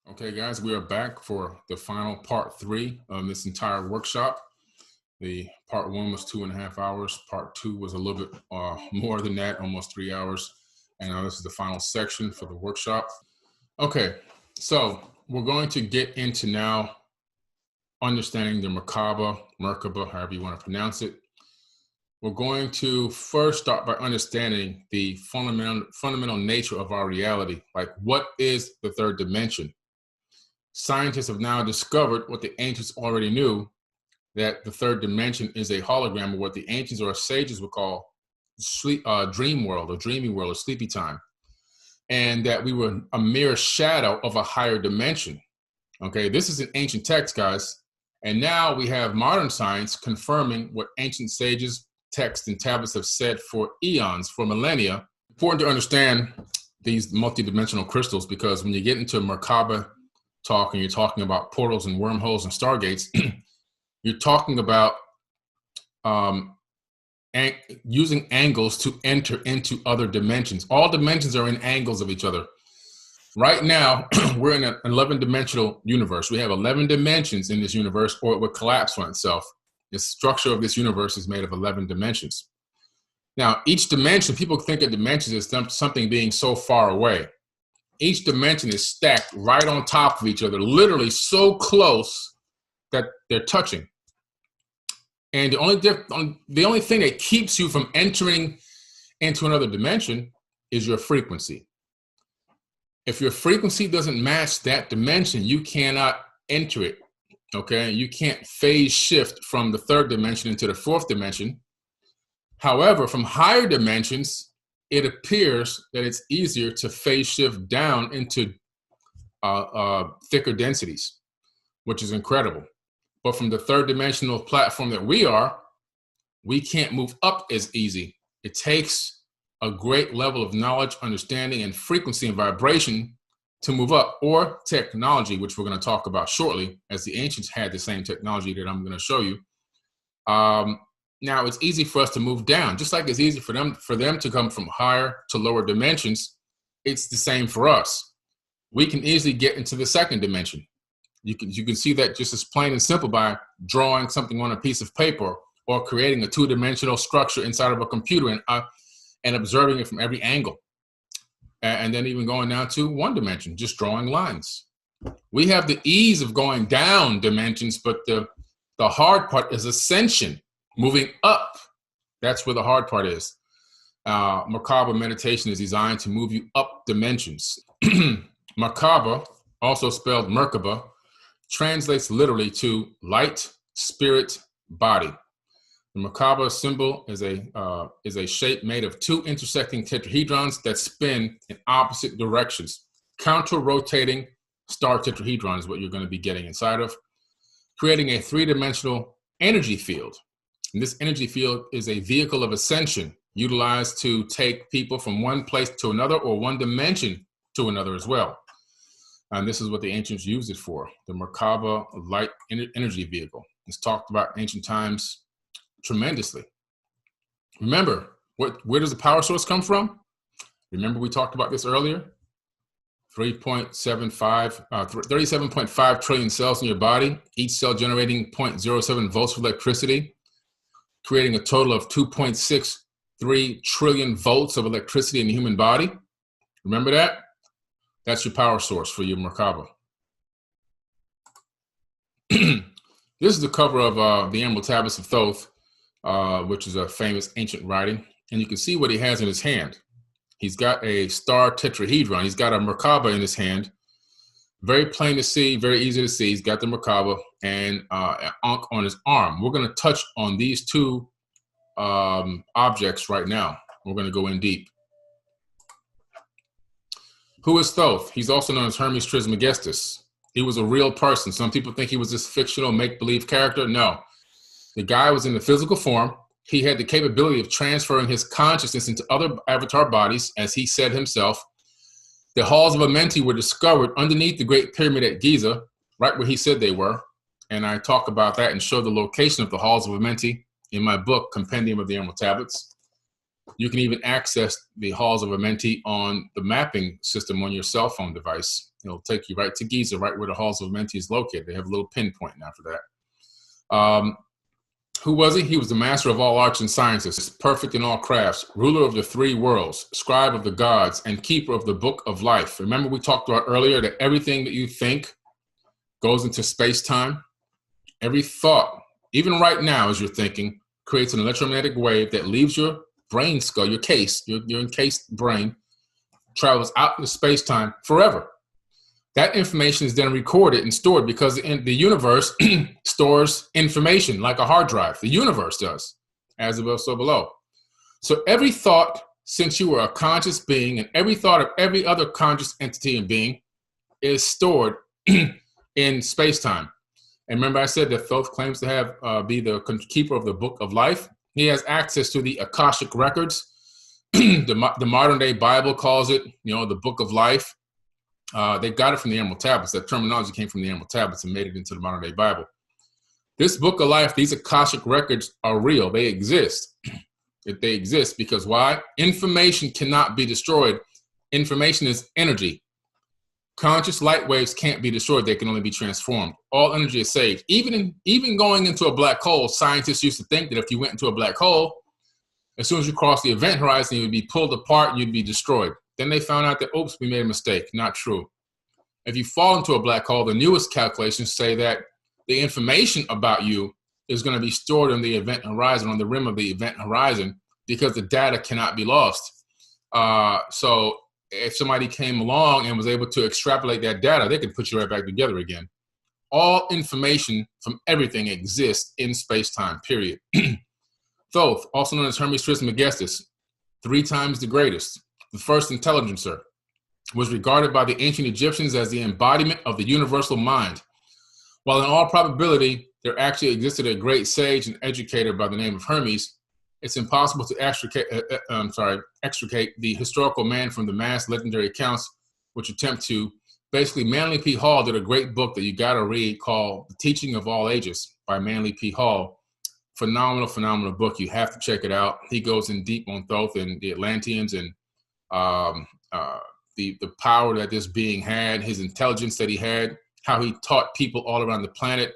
Okay, guys, we are back for the final part 3 of this entire workshop. The part 1 was 2.5 hours. Part 2 was a little bit more than that, almost 3 hours. And now this is the final section for the workshop. Okay, so we're going to get into now understanding the Merkaba, however you want to pronounce it. We're going to first start by understanding the fundamental nature of our reality. Like, what is the third dimension? Scientists have now discovered what the ancients already knew, that the third dimension is a hologram of what the ancients or sages would call dream world or dreamy world or sleepy time, and that we were a mere shadow of a higher dimension. Okay, this is an ancient text, guys, and now we have modern science confirming what ancient sages, texts, and tablets have said for eons, for millennia. Important to understand these multidimensional crystals, because when you get into Merkaba talk and you're talking about portals and wormholes and stargates, you're talking about using angles to enter into other dimensions. All dimensions are in angles of each other. Right now, we're in an 11-dimensional universe. We have 11 dimensions in this universe, or it would collapse on itself. The structure of this universe is made of 11 dimensions. Now, each dimension, people think of dimensions as something being so far away. Each dimension is stacked right on top of each other, literally so close that they're touching. And the only thing that keeps you from entering into another dimension is your frequency. If your frequency doesn't match that dimension, you cannot enter it, okay? You can't phase shift from the third dimension into the fourth dimension. However, from higher dimensions, it appears that it's easier to phase shift down into thicker densities, which is incredible. But from the third dimensional platform that we can't move up as easy. It takes a great level of knowledge, understanding, and frequency and vibration to move up, or technology, which we're going to talk about shortly, as the ancients had the same technology that I'm going to show you. Now, it's easy for us to move down, just like it's easy for them to come from higher to lower dimensions. It's the same for us. We can easily get into the second dimension. You can see that just as plain and simple by drawing something on a piece of paper, or creating a 2-dimensional structure inside of a computer and observing it from every angle. And then even going down to 1 dimension, just drawing lines. We have the ease of going down dimensions, but the hard part is ascension, moving up. That's where the hard part is. Merkaba meditation is designed to move you up dimensions. Merkaba, also spelled Merkaba, translates literally to light, spirit, body. The Merkaba symbol is a shape made of 2 intersecting tetrahedrons that spin in opposite directions. Counter-rotating star tetrahedron is what you're going to be getting inside of, creating a 3-dimensional energy field. And this energy field is a vehicle of ascension, utilized to take people from one place to another, or one dimension to another as well. And this is what the ancients used it for, the Merkaba light energy vehicle. It's talked about in ancient times tremendously. Remember, where does the power source come from? Remember we talked about this earlier? 37.5 trillion cells in your body, each cell generating 0.07 volts of electricity, creating a total of 2.63 trillion volts of electricity in the human body. Remember that? That's your power source for your Merkaba. This is the cover of the Emerald Tablets of Thoth, which is a famous ancient writing. And you can see what he has in his hand. He's got a star tetrahedron. He's got a Merkaba in his hand. Very plain to see, very easy to see. He's got the Merkaba and an Ankh on his arm. We're going to touch on these 2 objects right now. We're going to go in deep. Who is Thoth? He's also known as Hermes Trismegistus. He was a real person. Some people think he was this fictional make-believe character. No. The guy was in the physical form. He had the capability of transferring his consciousness into other avatar bodies, as he said himself. The halls of Amenti were discovered underneath the Great Pyramid at Giza, right where he said they were. And I talk about that and show the location of the halls of Amenti in my book, Compendium of the Emerald Tablets. You can even access the halls of Amenti on the mapping system on your cell phone device. It'll take you right to Giza, right where the halls of Amenti is located. They have a little pinpoint now for that. Who was he? He was the master of all arts and sciences, perfect in all crafts, ruler of the three worlds, scribe of the gods, and keeper of the book of life. Remember we talked about earlier that everything that you think goes into space-time? Every thought, even right now as you're thinking, creates an electromagnetic wave that leaves your brain skull, your case, your encased brain, travels out into space-time forever. That information is then recorded and stored because the universe stores information like a hard drive. The universe does, as above, so below. So every thought, since you are a conscious being, and every thought of every other conscious entity and being is stored in space-time. And remember I said that Thoth claims to have be the keeper of the book of life. He has access to the Akashic records. The modern day Bible calls it, the book of life. They got it from the Emerald Tablets. That terminology came from the Emerald Tablets and made it into the modern day Bible. This book of life, these Akashic records are real. They exist. They exist because why? Information cannot be destroyed. Information is energy. Conscious light waves can't be destroyed. They can only be transformed. All energy is saved. Even going into a black hole, scientists used to think that if you went into a black hole, as soon as you cross the event horizon, you would be pulled apart and you'd be destroyed. Then they found out that, oops, we made a mistake. Not true. If you fall into a black hole, the newest calculations say that the information about you is going to be stored on the event horizon, on the rim of the event horizon, because the data cannot be lost. So if somebody came along and was able to extrapolate that data, they could put you right back together again. All information from everything exists in space-time, period. Thoth, also known as Hermes Trismegistus, 3 times the greatest, the first intelligencer, was regarded by the ancient Egyptians as the embodiment of the universal mind. While in all probability, there actually existed a great sage and educator by the name of Hermes, it's impossible to extricate the historical man from the mass legendary accounts, which attempt to. Basically, Manly P. Hall did a great book that you got to read called The Teaching of All Ages by Manly P. Hall. Phenomenal book. You have to check it out. He goes in deep on Thoth and the Atlanteans and the power that this being had, his intelligence that he had, how he taught people all around the planet,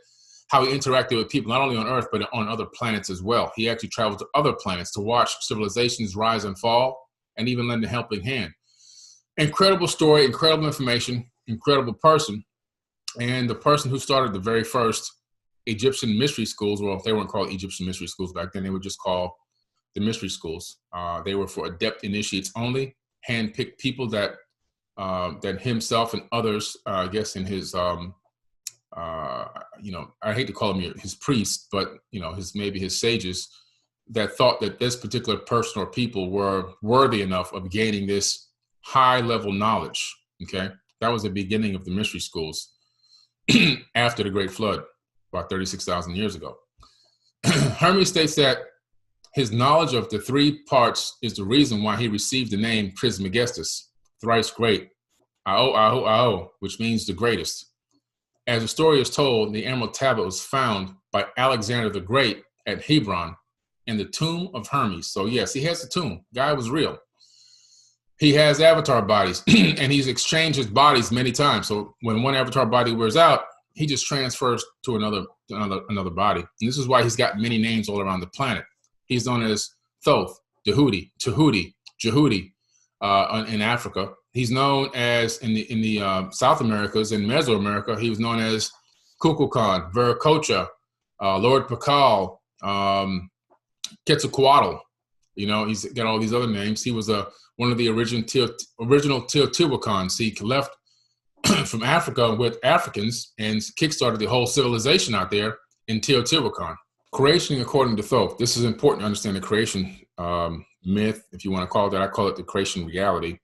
how he interacted with people not only on Earth, but on other planets as well. He actually traveled to other planets to watch civilizations rise and fall and even lend a helping hand. Incredible story, incredible information, incredible person. And the person who started the very first Egyptian mystery schools, well, they weren't called Egyptian mystery schools back then, they were just called the mystery schools. They were for adept initiates only, hand-picked people that himself and others, I guess in his, I hate to call him his priests, but maybe his sages that thought that this particular person or people were worthy enough of gaining this high-level knowledge. Okay, that was the beginning of the mystery schools after the Great Flood, about 36,000 years ago. Hermes states that his knowledge of the 3 parts is the reason why he received the name Trismegistus, thrice great, Ao, which means the greatest. As the story is told, the Emerald Tablet was found by Alexander the Great at Hebron in the tomb of Hermes. So yes, he has a tomb. Guy was real. He has avatar bodies and he's exchanged his bodies many times. So when one avatar body wears out, he just transfers to another body. And this is why he's got many names all around the planet. He's known as Thoth, Tahuti, Jehudi in Africa. He's known as in the South Americas and Mesoamerica. He was known as Kukulkan, Viracocha, Lord Pakal, Quetzalcoatl. He's got all these other names. He was one of the original Teotihuacans. He left from Africa with Africans and kickstarted the whole civilization out there in Teotihuacan. Creation according to Thoth. This is important to understand the creation myth, if you want to call it that. I call it the creation reality.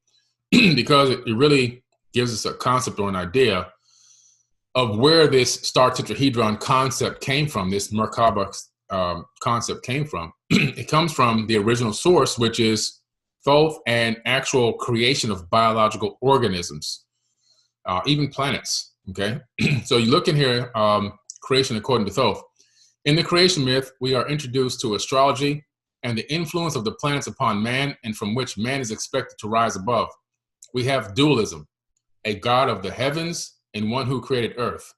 Because it really gives us a concept or an idea of where this star tetrahedron concept came from, this Merkaba concept came from. It comes from the original source, which is Thoth and actual creation of biological organisms, even planets, okay? So you look in here, creation according to Thoth. In the creation myth, we are introduced to astrology and the influence of the planets upon man and from which man is expected to rise above. We have dualism, a God of the heavens and one who created earth.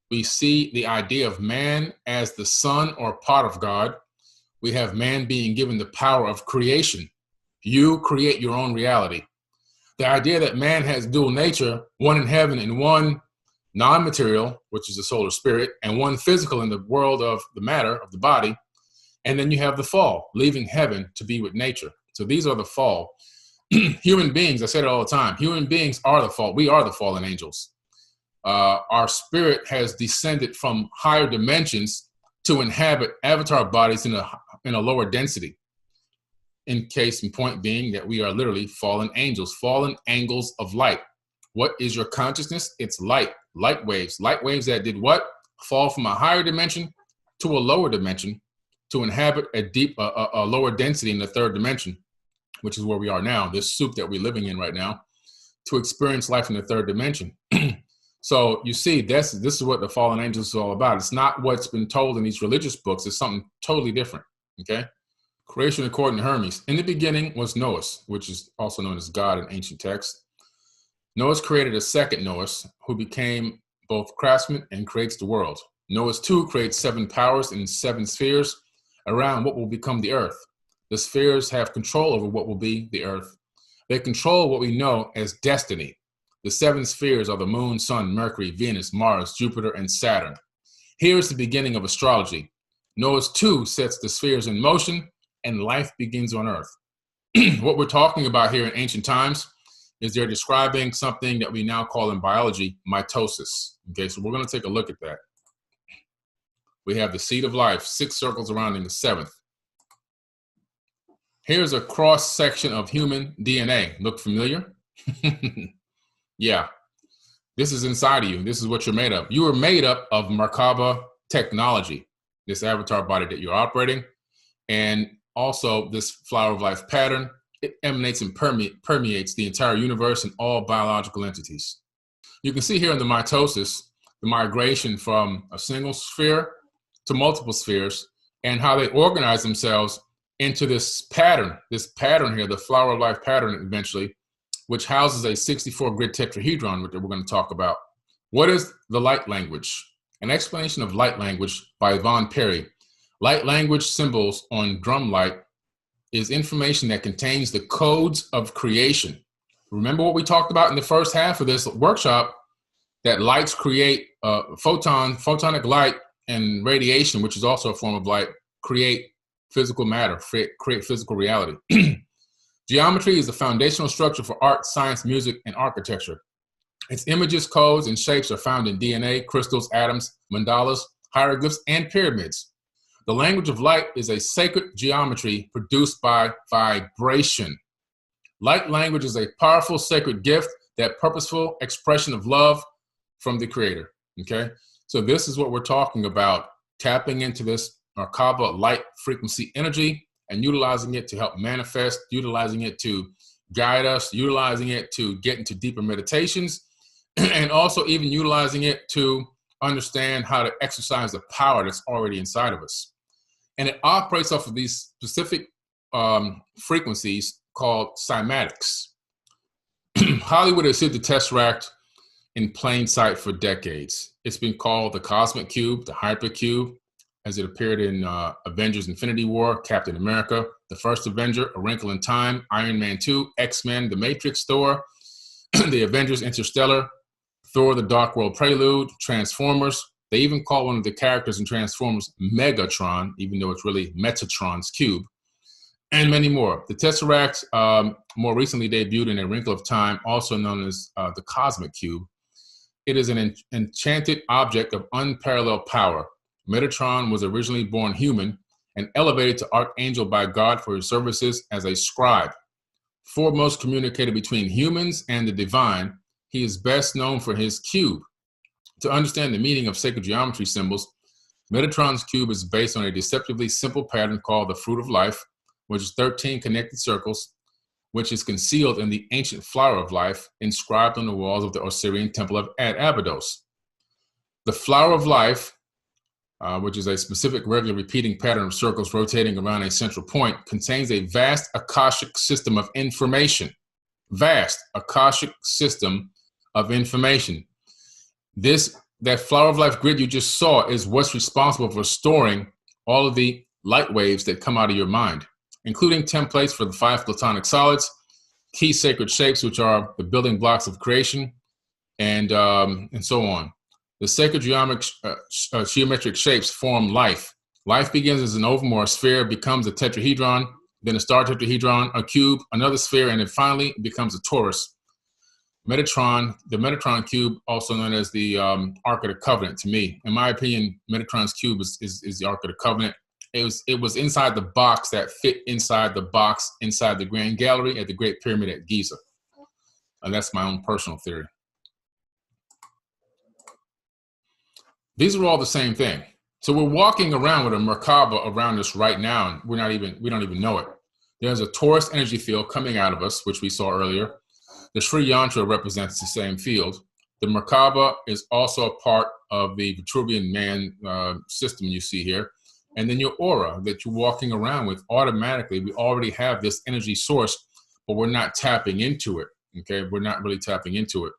We see the idea of man as the son or part of God. We have man being given the power of creation. You create your own reality. The idea that man has dual nature, one in heaven and one non-material, which is the solar spirit, and one physical in the world of the matter, of the body. And then you have the fall, leaving heaven to be with nature. So these are the fall. Human beings, I said it all the time, human beings are the fall. We are the fallen angels. Our spirit has descended from higher dimensions to inhabit avatar bodies in a lower density. In case and point being that we are literally fallen angels of light. What is your consciousness? It's light waves that did what? Fall from a higher dimension to a lower dimension to inhabit a lower density in the third dimension, which is where we are now, this soup that we're living in right now, to experience life in the third dimension. So you see, this is what the fallen angels is all about. It's not what's been told in these religious books. It's something totally different, okay? Creation according to Hermes. In the beginning was Noahs, which is also known as God in ancient texts. Noahs created a second Noahs, who became both craftsman and creates the world. Noahs too creates 7 powers and 7 spheres around what will become the earth. The spheres have control over what will be the earth. They control what we know as destiny. The 7 spheres are the moon, sun, Mercury, Venus, Mars, Jupiter, and Saturn. Here is the beginning of astrology. Noahs too sets the spheres in motion, and life begins on earth. What we're talking about here in ancient times is they're describing something that we now call in biology mitosis. Okay, so we're going to take a look at that. We have the seed of life, 6 circles surrounding the 7th. Here's a cross section of human DNA. Look familiar? Yeah, this is inside of you. This is what you're made of. You are made up of Merkaba technology, this avatar body that you're operating, and also this flower of life pattern. It emanates and permeates the entire universe and all biological entities. You can see here in the mitosis, the migration from a single sphere to multiple spheres and how they organize themselves into this pattern here, the flower of life pattern eventually, which houses a 64 grid tetrahedron, which we're going to talk about. What is the light language? An explanation of light language by Yvonne Perry. Light language symbols on drum light is information that contains the codes of creation. Remember what we talked about in the first half of this workshop, that lights create photonic light and radiation, which is also a form of light, create physical matter, create physical reality. Geometry is the foundational structure for art, science, music, and architecture. Its images, codes, and shapes are found in DNA, crystals, atoms, mandalas, hieroglyphs, and pyramids. The language of light is a sacred geometry produced by vibration. Light language is a powerful sacred gift, that purposeful expression of love from the Creator, okay? So this is what we're talking about, tapping into this Mer-Ka-Ba light frequency energy and utilizing it to help manifest, utilizing it to guide us, utilizing it to get into deeper meditations, and also even utilizing it to understand how to exercise the power that's already inside of us. And it operates off of these specific frequencies called cymatics. Hollywood has hid the Tesseract in plain sight for decades. It's been called the Cosmic Cube, the Hypercube, as it appeared in Avengers Infinity War, Captain America, The First Avenger, A Wrinkle in Time, Iron Man 2, X-Men, The Matrix, Thor, The Avengers Interstellar, Thor, The Dark World Prelude, Transformers. They even call one of the characters in Transformers Megatron, even though it's really Metatron's cube, and many more. The Tesseract more recently debuted in A Wrinkle of Time, also known as the Cosmic Cube. It is an enchanted object of unparalleled power. Metatron was originally born human and elevated to archangel by God for his services as a scribe. Foremost communicator between humans and the divine, he is best known for his cube. To understand the meaning of sacred geometry symbols, Metatron's cube is based on a deceptively simple pattern called the fruit of life, which is 13 connected circles, which is concealed in the ancient flower of life inscribed on the walls of the Osirian temple of Abydos. The flower of life, which is a specific regular repeating pattern of circles rotating around a central point, contains a vast Akashic system of information. Vast Akashic system of information. That flower of life grid you just saw is what's responsible for storing all of the light waves that come out of your mind, including templates for the 5 platonic solids, key sacred shapes, which are the building blocks of creation, and so on. The sacred geometric shapes form life. Life begins as an oval or a sphere, becomes a tetrahedron, then a star tetrahedron, a cube, another sphere, and then finally it becomes a torus. Metatron, the Metatron cube, also known as the Ark of the Covenant, to me. In my opinion, Metatron's cube is the Ark of the Covenant. It was inside the box that fit inside the box inside the Grand Gallery at the Great Pyramid at Giza. And that's my own personal theory. These are all the same thing. So we're walking around with a Merkaba around us right now, and we don't even know it. There's a Taurus energy field coming out of us, which we saw earlier. The Sri Yantra represents the same field. The Merkaba is also a part of the Vitruvian man system you see here. And then your aura that you're walking around with, automatically, we already have this energy source, but we're not tapping into it, okay? We're not really tapping into it.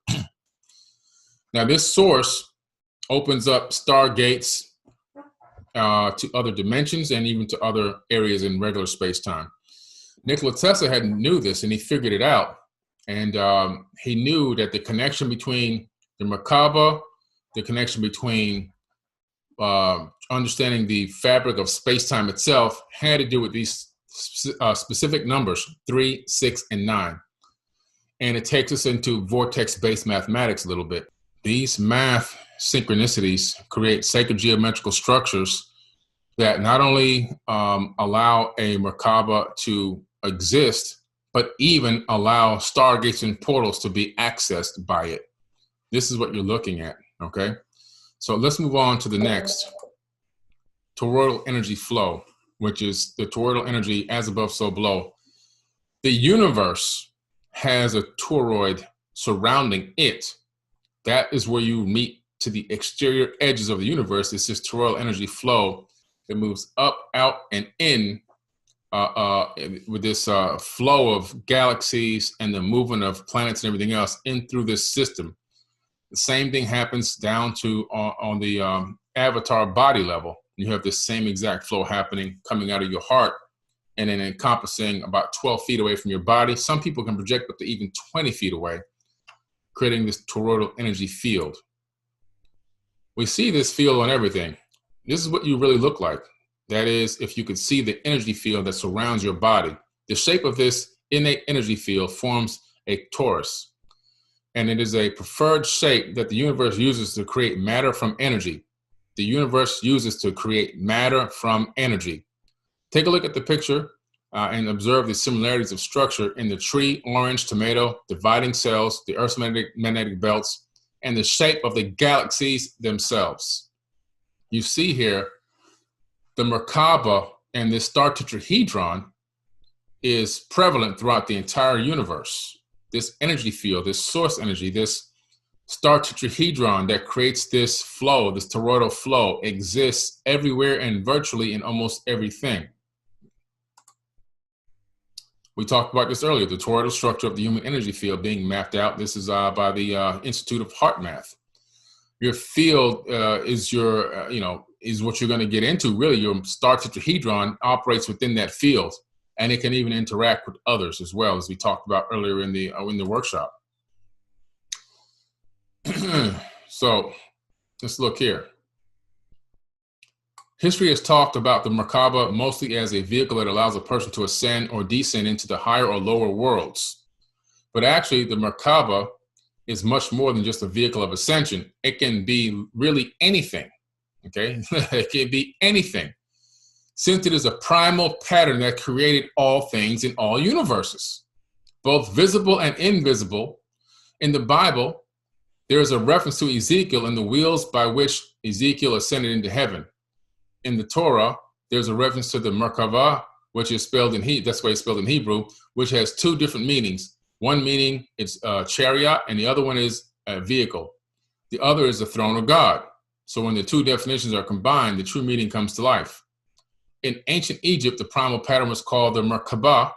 Now, this source opens up stargates to other dimensions and even to other areas in regular space-time. Nikola Tesla knew this, and he figured it out. And he knew that the connection between the Merkaba, the connection between understanding the fabric of space-time itself had to do with these specific numbers, 3, 6, and 9. And it takes us into vortex-based mathematics a little bit. These math synchronicities create sacred geometrical structures that not only allow a Merkaba to exist, but even allow stargates and portals to be accessed by it. This is what you're looking at, okay? So let's move on to the next, toroidal energy flow, which is the toroidal energy as above, so below. The universe has a toroid surrounding it. That is where you meet to the exterior edges of the universe. It's this toroidal energy flow that moves up, out, and in with this flow of galaxies and the movement of planets and everything else in through this system. The same thing happens down to on the avatar body level. You have this same exact flow happening coming out of your heart and then encompassing about 12 feet away from your body. Some people can project up to even 20 feet away, creating this toroidal energy field. We see this field on everything. This is what you really look like. That is, if you could see the energy field that surrounds your body. The shape of this innate energy field forms a torus. And it is a preferred shape that the universe uses to create matter from energy. The universe uses to create matter from energy. Take a look at the picture and observe the similarities of structure in the tree, orange, tomato, dividing cells, the Earth's magnetic belts, and the shape of the galaxies themselves. You see here, the Merkaba and this star tetrahedron is prevalent throughout the entire universe. This energy field, this source energy, this star tetrahedron that creates this flow, this toroidal flow, exists everywhere and virtually in almost everything. We talked about this earlier, the toroidal structure of the human energy field being mapped out. This is by the Institute of Heart Math. Your field is your, is what you're going to get into. Really, your star tetrahedron operates within that field, and it can even interact with others as well, as we talked about earlier in the workshop. So let's look here. History has talked about the Merkaba mostly as a vehicle that allows a person to ascend or descend into the higher or lower worlds. But actually, the Merkaba is much more than just a vehicle of ascension. It can be really anything, okay? It can be anything, since it is a primal pattern that created all things in all universes, both visible and invisible. In the Bible, there is a reference to Ezekiel and the wheels by which Ezekiel ascended into heaven. In the Torah, there's a reference to the Merkaba, which is spelled in Hebrew, that's why it's spelled in Hebrew, which has two different meanings. One meaning it's a chariot, and the other one is a vehicle. The other is the throne of God. So when the two definitions are combined, the true meaning comes to life. In ancient Egypt, the primal pattern was called the Merkaba,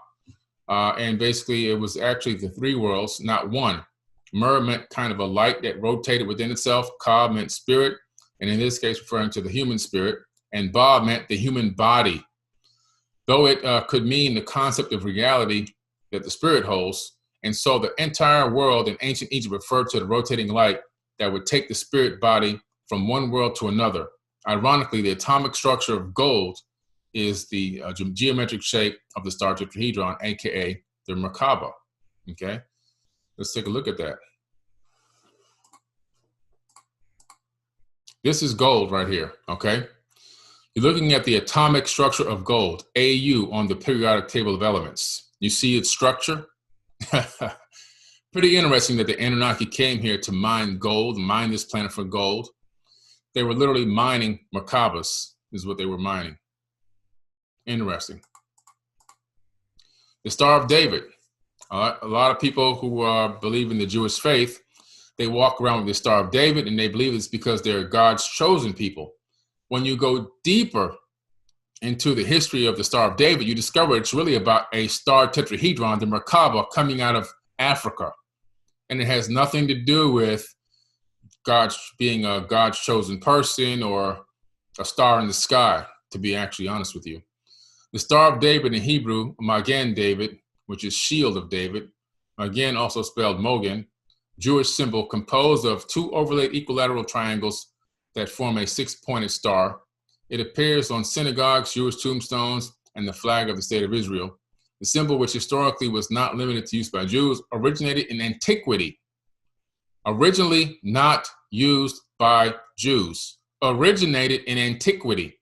and basically it was actually the three worlds, not one. Mer meant kind of a light that rotated within itself. Ka meant spirit, and in this case, referring to the human spirit. And Ba meant the human body. Though it could mean the concept of reality that the spirit holds. And so the entire world in ancient Egypt referred to the rotating light that would take the spirit body from one world to another. Ironically, the atomic structure of gold is the geometric shape of the star tetrahedron, aka the Merkaba. Okay, let's take a look at that. This is gold right here, okay? You're looking at the atomic structure of gold, AU, on the periodic table of elements. You see its structure? Pretty interesting that the Anunnaki came here to mine gold, mine this planet for gold. They were literally mining Merkabas, is what they were mining. Interesting. The Star of David. A lot of people who believe in the Jewish faith, they walk around with the Star of David, and they believe it's because they're God's chosen people. When you go deeper into the history of the Star of David, you discover it's really about a star tetrahedron, the Merkaba, coming out of Africa. And it has nothing to do with God being a God's chosen person or a star in the sky, to be actually honest with you. The Star of David in Hebrew, Magen David, which is shield of David, again also spelled Mogen, Jewish symbol composed of two overlaid equilateral triangles that form a six-pointed star. It appears on synagogues, Jewish tombstones, and the flag of the state of Israel. The symbol, which historically was not limited to use by Jews, originated in antiquity. Originally not used by Jews. Originated in antiquity.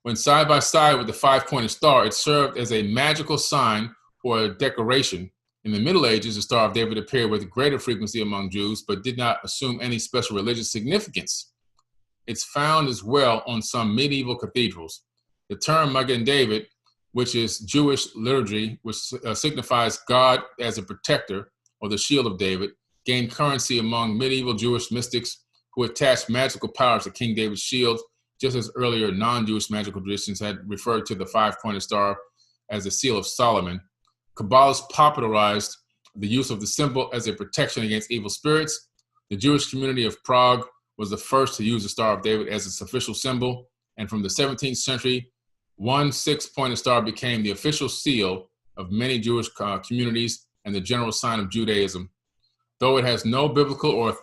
When side by side with the five-pointed star, it served as a magical sign or a decoration. In the Middle Ages, the Star of David appeared with greater frequency among Jews, but did not assume any special religious significance. It's found as well on some medieval cathedrals. The term Magen David, which is Jewish liturgy, which signifies God as a protector, or the shield of David, gained currency among medieval Jewish mystics who attached magical powers to King David's shield, just as earlier non-Jewish magical traditions had referred to the five-pointed star as the seal of Solomon. Kabbalists popularized the use of the symbol as a protection against evil spirits. The Jewish community of Prague was the first to use the Star of David as its official symbol, and from the 17th century, one six-pointed star became the official seal of many Jewish communities and the general sign of Judaism. Though it has no biblical or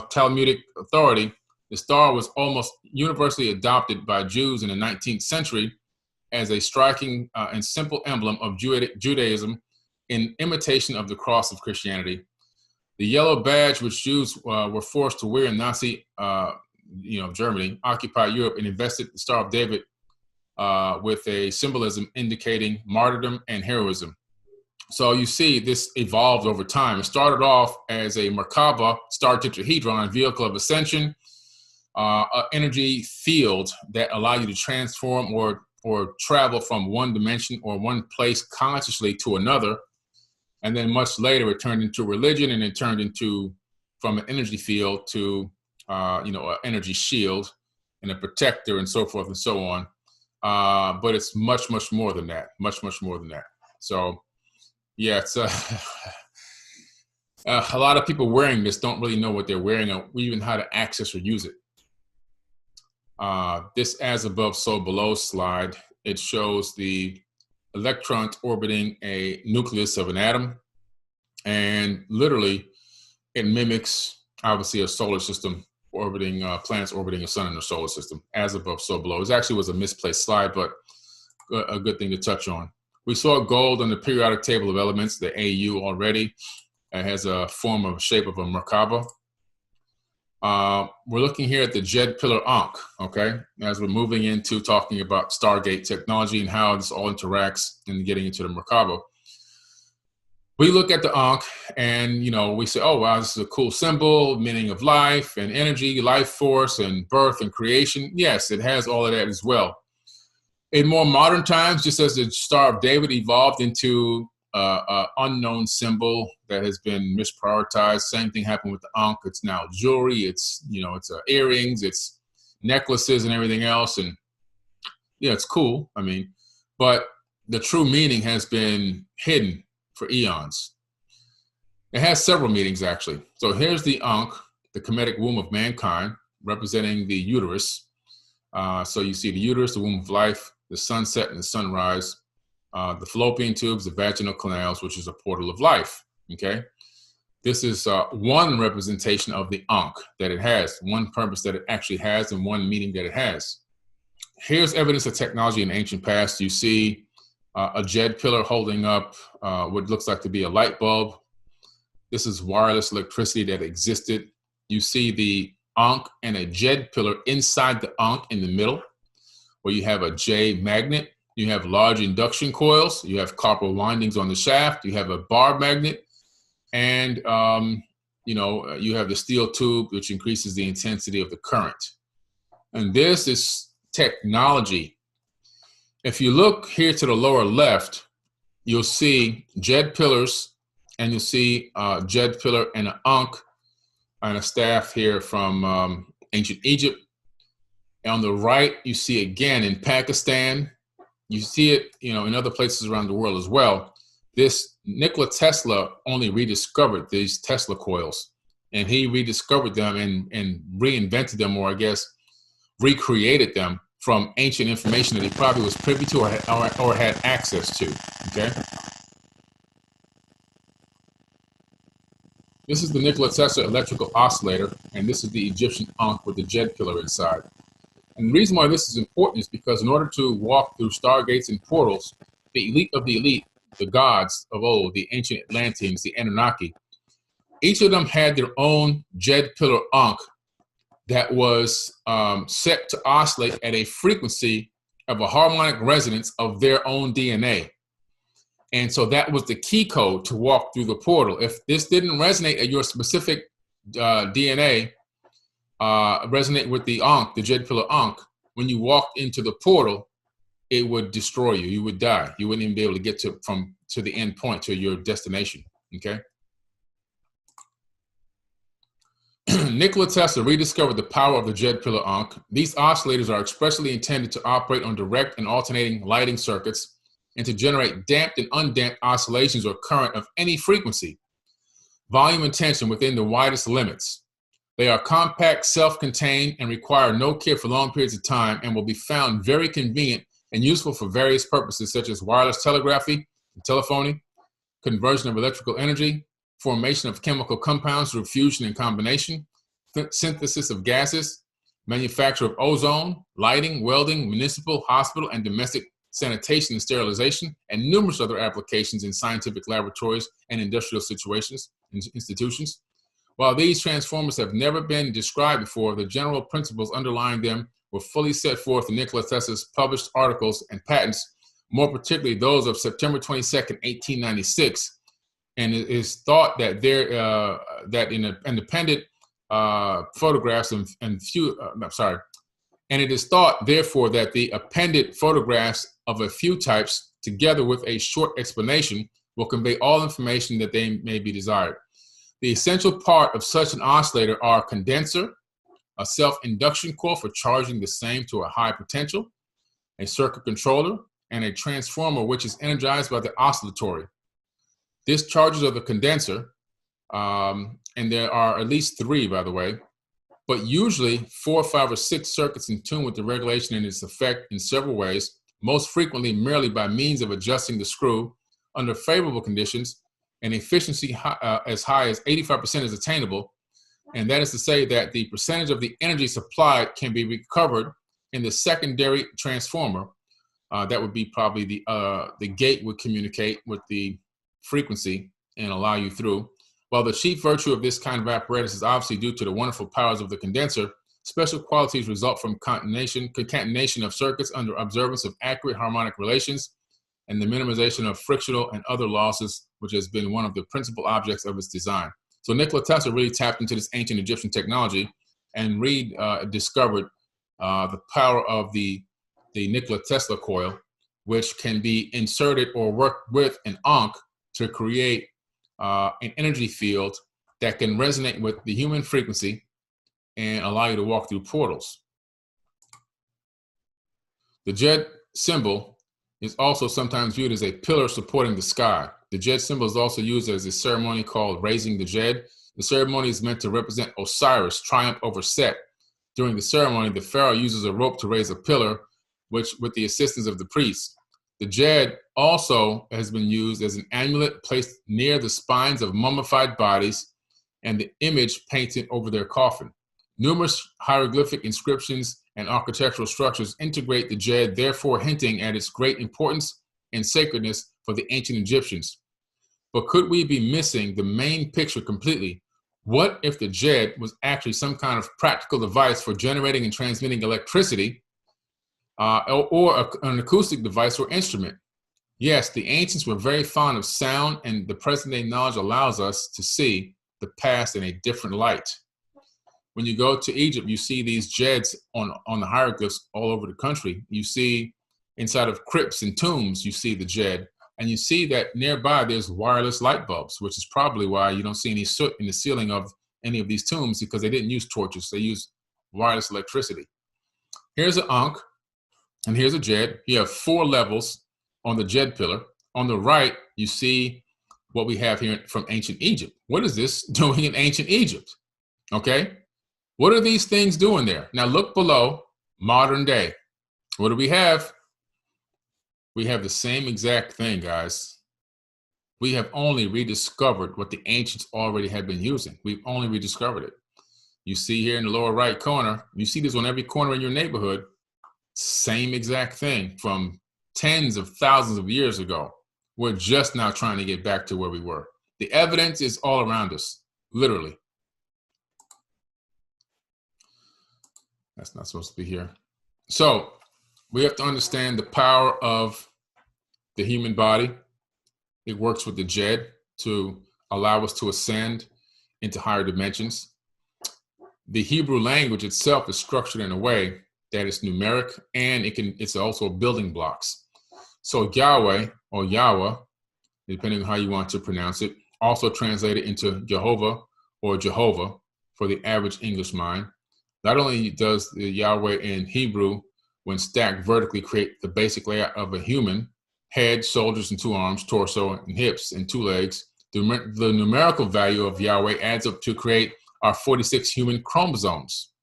Talmudic authority, the star was almost universally adopted by Jews in the 19th century as a striking and simple emblem of Judaism in imitation of the cross of Christianity. The yellow badge, which Jews were forced to wear in Nazi, Germany, occupied Europe and invested the Star of David with a symbolism indicating martyrdom and heroism. So you see, this evolved over time. It started off as a Merkaba star tetrahedron, vehicle of ascension, an energy field that allowed you to transform or travel from one dimension or one place consciously to another. And then much later, it turned into religion, and it turned into from an energy field to, an energy shield and a protector and so forth and so on. But it's much, much more than that, much, much more than that. So, yeah, it's a lot of people wearing this don't really know what they're wearing or even how to access or use it. This as above, so below slide, it shows the electron orbiting a nucleus of an atom, and literally it mimics obviously a solar system orbiting planets orbiting a sun in the solar system. As above, so below. It actually was a misplaced slide, but a good thing to touch on. We saw gold on the periodic table of elements, the AU, already. It has a form of shape of a Merkaba. We're looking here at the Jed Pillar Ankh, okay, as we're moving into talking about Stargate technology and how this all interacts and getting into the Merkaba. We look at the Ankh and, we say, oh, wow, this is a cool symbol, meaning of life and energy, life force and birth and creation. Yes, it has all of that as well. In more modern times, just as the Star of David evolved into an unknown symbol that has been misprioritized. Same thing happened with the Ankh. It's now jewelry. It's, it's earrings, it's necklaces and everything else. And yeah, it's cool. But the true meaning has been hidden for eons. It has several meanings, actually. So here's the Ankh, the Kemetic womb of mankind, representing the uterus. So you see the uterus, the womb of life, the sunset and the sunrise, the fallopian tubes, the vaginal canals, which is a portal of life, okay? This is one representation of the Ankh that it has, one purpose that it actually has, and one meaning that it has. Here's evidence of technology in ancient past. You see a jed pillar holding up what looks like to be a light bulb. This is wireless electricity that existed. You see the Ankh and a jed pillar inside the Ankh in the middle, where you have a J magnet. You have large induction coils. You have copper windings on the shaft. You have a bar magnet. And, you have the steel tube, which increases the intensity of the current. And this is technology. If you look here to the lower left, you'll see jed pillars, and you'll see a jed pillar and an Ankh and a staff here from ancient Egypt. And on the right, you see again in Pakistan. You see it, in other places around the world as well. This Nikola Tesla only rediscovered these Tesla coils, and he rediscovered them and reinvented them, or I guess recreated them from ancient information that he probably was privy to or had access to, okay? This is the Nikola Tesla electrical oscillator, and this is the Egyptian Ankh with the jed pillar inside. And the reason why this is important is because in order to walk through stargates and portals, the elite of the elite, the gods of old, the ancient Atlanteans, the Anunnaki, each of them had their own jed pillar Ankh that was set to oscillate at a frequency of a harmonic resonance of their own DNA. And so that was the key code to walk through the portal. If this didn't resonate at your specific DNA, resonate with the Ankh, the jed pillar Ankh, when you walked into the portal, it would destroy you. You would die. You wouldn't even be able to get to the end point, to your destination, okay? Nikola Tesla rediscovered the power of the jed pillar Ankh. These oscillators are expressly intended to operate on direct and alternating lighting circuits and to generate damped and undamped oscillations or current of any frequency, volume and tension within the widest limits. They are compact, self-contained, and require no care for long periods of time, and will be found very convenient and useful for various purposes such as wireless telegraphy, telephony, conversion of electrical energy, formation of chemical compounds through fusion and combination, synthesis of gases, manufacture of ozone, lighting, welding, municipal, hospital, and domestic sanitation and sterilization, and numerous other applications in scientific laboratories and industrial situations and institutions. While these transformers have never been described before, the general principles underlying them were fully set forth in Nikola Tesla's published articles and patents, more particularly those of September 22nd, 1896. And it is thought that that in independent photographs and it is thought, therefore, that the appended photographs of a few types, together with a short explanation, will convey all information that they may be desired. The essential part of such an oscillator are a condenser, a self-induction coil for charging the same to a high potential, a circuit controller, and a transformer which is energized by the oscillatory. This charges of the condenser, and there are at least 3, by the way, but usually 4, 5, or 6 circuits in tune with the regulation and its effect in several ways, most frequently merely by means of adjusting the screw under favorable conditions. And efficiency as high as 85% is attainable. And that is to say that the percentage of the energy supplied can be recovered in the secondary transformer. That would be probably the gate would communicate with the frequency and allow you through. While the chief virtue of this kind of apparatus is obviously due to the wonderful powers of the condenser, special qualities result from concatenation of circuits under observance of accurate harmonic relations and the minimization of frictional and other losses, which has been one of the principal objects of its design. So Nikola Tesla really tapped into this ancient Egyptian technology and rediscovered the power of the Nikola Tesla coil, which can be inserted or work with an Ankh to create an energy field that can resonate with the human frequency and allow you to walk through portals. The jed symbol is also sometimes viewed as a pillar supporting the sky. The Djed symbol is also used as a ceremony called raising the Djed. The ceremony is meant to represent Osiris' triumph over Set. During the ceremony, the pharaoh uses a rope to raise a pillar, which with the assistance of the priests. The Djed also has been used as an amulet placed near the spines of mummified bodies and the image painted over their coffin. Numerous hieroglyphic inscriptions and architectural structures integrate the Djed, therefore hinting at its great importance and sacredness for the ancient Egyptians. But could we be missing the main picture completely? What if the Djed was actually some kind of practical device for generating and transmitting electricity, or an acoustic device or instrument? Yes, the ancients were very fond of sound, and the present-day knowledge allows us to see the past in a different light. When you go to Egypt, you see these Djeds on the hieroglyphs all over the country. You see inside of crypts and tombs, you see the Djed. And you see that nearby there's wireless light bulbs, which is probably why you don't see any soot in the ceiling of any of these tombs, because they didn't use torches. They used wireless electricity. Here's an Ankh, and here's a Djed. You have 4 levels on the Djed pillar. On the right, you see what we have here from ancient Egypt. What is this doing in ancient Egypt? Okay? What are these things doing there? Now look below, modern day. What do we have? We have the same exact thing, guys. We have only rediscovered what the ancients already had been using. We've only rediscovered it. You see here in the lower right corner, you see this on every corner in your neighborhood, same exact thing from tens of thousands of years ago. We're just now trying to get back to where we were. The evidence is all around us, literally. That's not supposed to be here. So we have to understand the power of the human body. It works with the Djed to allow us to ascend into higher dimensions. The Hebrew language itself is structured in a way that is numeric, and it's also building blocks. So Yahweh or Yahweh, depending on how you want to pronounce it, also translated into Jehovah or Jehovah for the average English mind. Not only does the Yahweh in Hebrew, when stacked vertically, create the basic layout of a human: head, shoulders, and 2 arms, torso, and hips, and 2 legs. The numerical value of Yahweh adds up to create our 46 human chromosomes.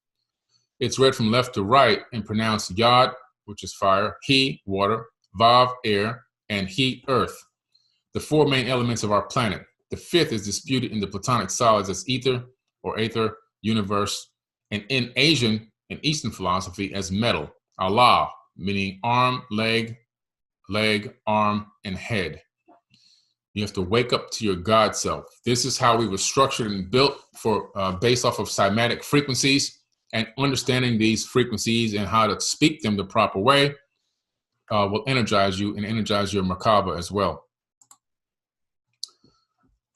It's read from left to right and pronounced Yod, which is fire, He, water, Vav, air, and He, earth, the 4 main elements of our planet. The 5th is disputed in the Platonic solids as ether or aether, universe, and in Asian and Eastern philosophy as metal, Allah, meaning arm, leg, arm, and head. You have to wake up to your God self. This is how we were structured and built for, based off of cymatic frequencies, and understanding these frequencies and how to speak them the proper way will energize you and energize your Merkaba as well.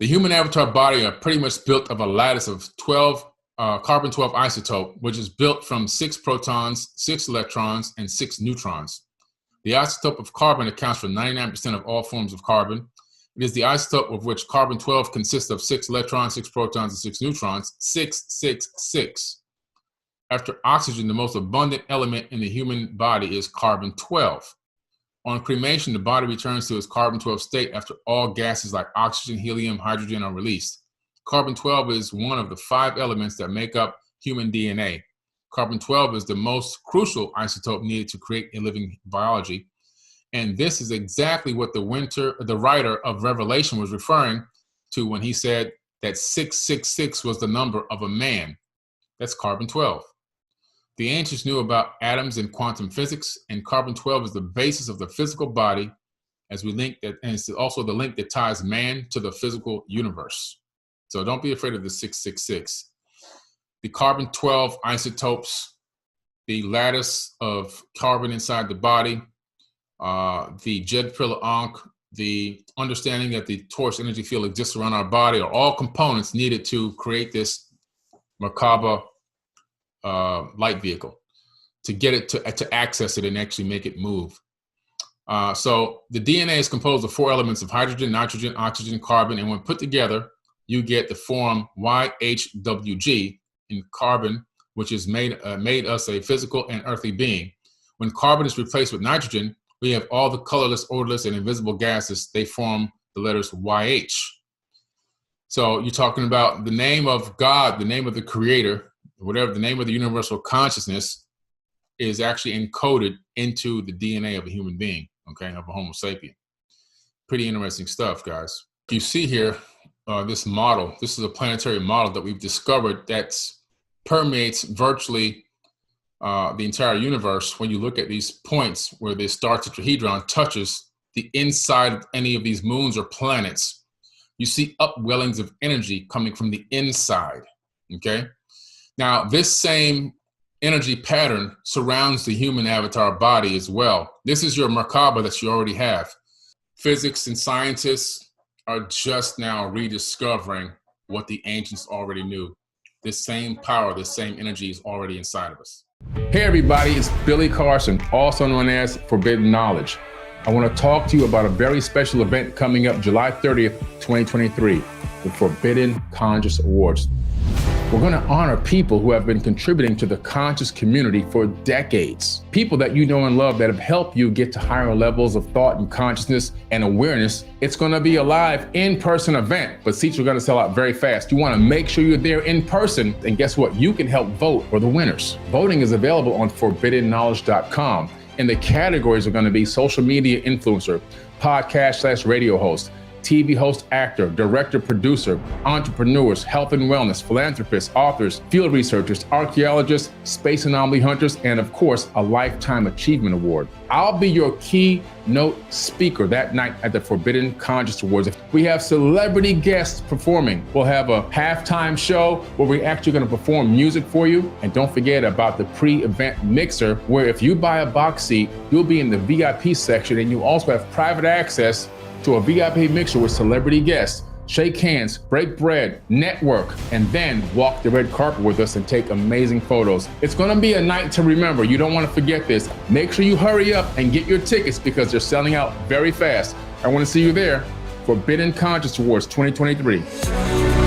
The human avatar body are pretty much built of a lattice of 12 carbon-12 isotope, which is built from 6 protons, 6 electrons, and 6 neutrons. The isotope of carbon accounts for 99% of all forms of carbon. It is the isotope of which carbon-12 consists of 6 electrons, 6 protons, and 6 neutrons, 666. After oxygen, the most abundant element in the human body is carbon-12. On cremation, the body returns to its carbon-12 state after all gases like oxygen, helium, hydrogen are released. Carbon-12 is one of the 5 elements that make up human DNA. Carbon-12 is the most crucial isotope needed to create a living biology. And this is exactly what the writer of Revelation was referring to when he said that 666 was the number of a man. That's carbon-12. The ancients knew about atoms and quantum physics, and carbon-12 is the basis of the physical body, as we link that, and it's also the link that ties man to the physical universe. So don't be afraid of the 666. The carbon-12 isotopes, the lattice of carbon inside the body, the Djed pillar Ankh, the understanding that the torus energy field exists around our body are all components needed to create this Merkaba light vehicle, to get it to access it and actually make it move. So the DNA is composed of 4 elements of hydrogen, nitrogen, oxygen, carbon, and when put together, you get the form YHWG in carbon, which is made us a physical and earthly being. When carbon is replaced with nitrogen, we have all the colorless, odorless, and invisible gases. They form the letters YH. So you're talking about the name of God, the name of the creator, whatever the name of the universal consciousness is actually encoded into the DNA of a human being, okay, of a Homo sapien. Pretty interesting stuff, guys. You see here, this model, this is a planetary model that we've discovered that permeates virtually the entire universe. When you look at these points where the star tetrahedron touches the inside of any of these moons or planets, you see upwellings of energy coming from the inside, okay? Now, this same energy pattern surrounds the human avatar body as well. This is your Merkaba that you already have. Physics and scientists are just now rediscovering what the ancients already knew. This same power, this same energy is already inside of us. Hey everybody, it's Billy Carson, also known as Forbidden Knowledge. I want to talk to you about a very special event coming up July 30th, 2023, the Forbidden Conscious Awards. We're going to honor people who have been contributing to the conscious community for decades. People that you know and love that have helped you get to higher levels of thought and consciousness and awareness. It's going to be a live in-person event, but seats are going to sell out very fast. You want to make sure you're there in person, and guess what? You can help vote for the winners. Voting is available on forbiddenknowledge.com, and the categories are going to be social media influencer, podcast/radio host, TV host, actor, director, producer, entrepreneurs, health and wellness, philanthropists, authors, field researchers, archaeologists, space anomaly hunters, and of course, a Lifetime Achievement Award. I'll be your keynote speaker that night at the Forbidden Conscious Awards. We have celebrity guests performing. We'll have a halftime show where we're actually going to perform music for you. And don't forget about the pre-event mixer, where if you buy a box seat, you'll be in the VIP section, and you also have private access to a VIP mixer with celebrity guests, shake hands, break bread, network, and then walk the red carpet with us and take amazing photos. It's gonna be a night to remember. You don't wanna forget this. Make sure you hurry up and get your tickets because they're selling out very fast. I wanna see you there. Forbidden Conscious Awards 2023.